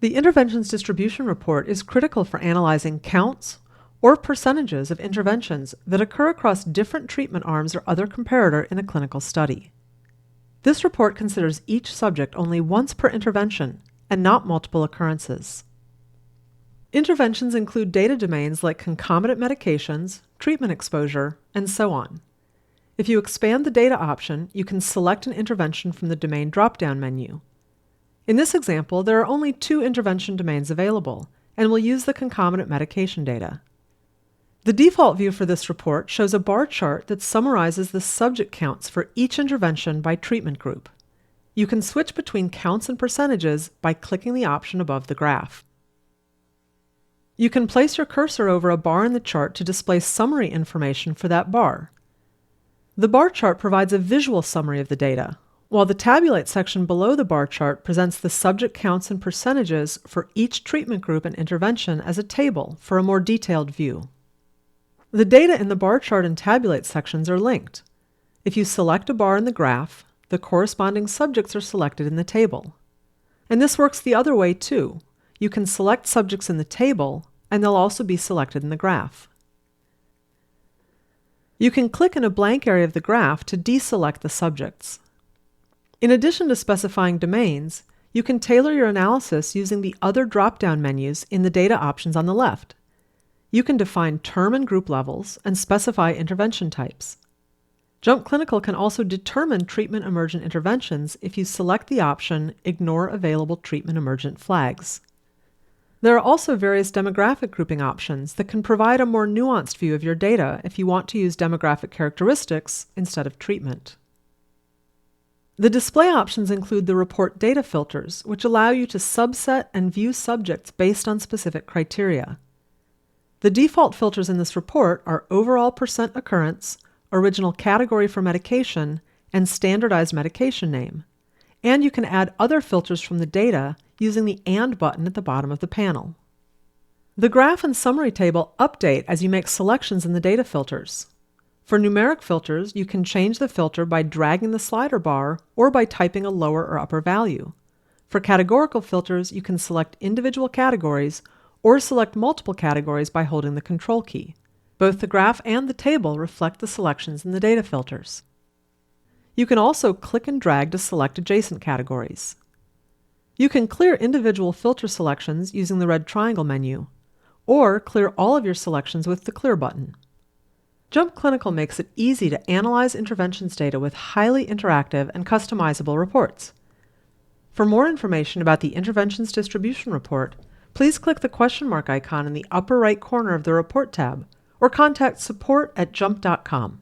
The interventions distribution report is critical for analyzing counts or percentages of interventions that occur across different treatment arms or other comparator in a clinical study. This report considers each subject only once per intervention and not multiple occurrences. Interventions include data domains like concomitant medications, treatment exposure, and so on. If you expand the data option, you can select an intervention from the domain drop-down menu. In this example, there are only 2 intervention domains available, and we'll use the concomitant medication data. The default view for this report shows a bar chart that summarizes the subject counts for each intervention by treatment group. You can switch between counts and percentages by clicking the option above the graph. You can place your cursor over a bar in the chart to display summary information for that bar. The bar chart provides a visual summary of the data, while the tabulate section below the bar chart presents the subject counts and percentages for each treatment group and intervention as a table for a more detailed view. The data in the bar chart and tabulate sections are linked. If you select a bar in the graph, the corresponding subjects are selected in the table. And this works the other way too. You can select subjects in the table, and they'll also be selected in the graph. You can click in a blank area of the graph to deselect the subjects. In addition to specifying domains, you can tailor your analysis using the other drop-down menus in the data options on the left. You can define term and group levels and specify intervention types. JMP Clinical can also determine treatment emergent interventions if you select the option Ignore Available Treatment Emergent Flags. There are also various demographic grouping options that can provide a more nuanced view of your data if you want to use demographic characteristics instead of treatment. The display options include the report data filters, which allow you to subset and view subjects based on specific criteria. The default filters in this report are overall percent occurrence, original category for medication, and standardized medication name. And you can add other filters from the data using the AND button at the bottom of the panel. The graph and summary table update as you make selections in the data filters. For numeric filters, you can change the filter by dragging the slider bar or by typing a lower or upper value. For categorical filters, you can select individual categories or select multiple categories by holding the Control key. Both the graph and the table reflect the selections in the data filters. You can also click and drag to select adjacent categories. You can clear individual filter selections using the red triangle menu, or clear all of your selections with the Clear button. JMP Clinical makes it easy to analyze interventions data with highly interactive and customizable reports. For more information about the Interventions Distribution Report, please click the question mark icon in the upper right corner of the Report tab, or contact support@jmp.com.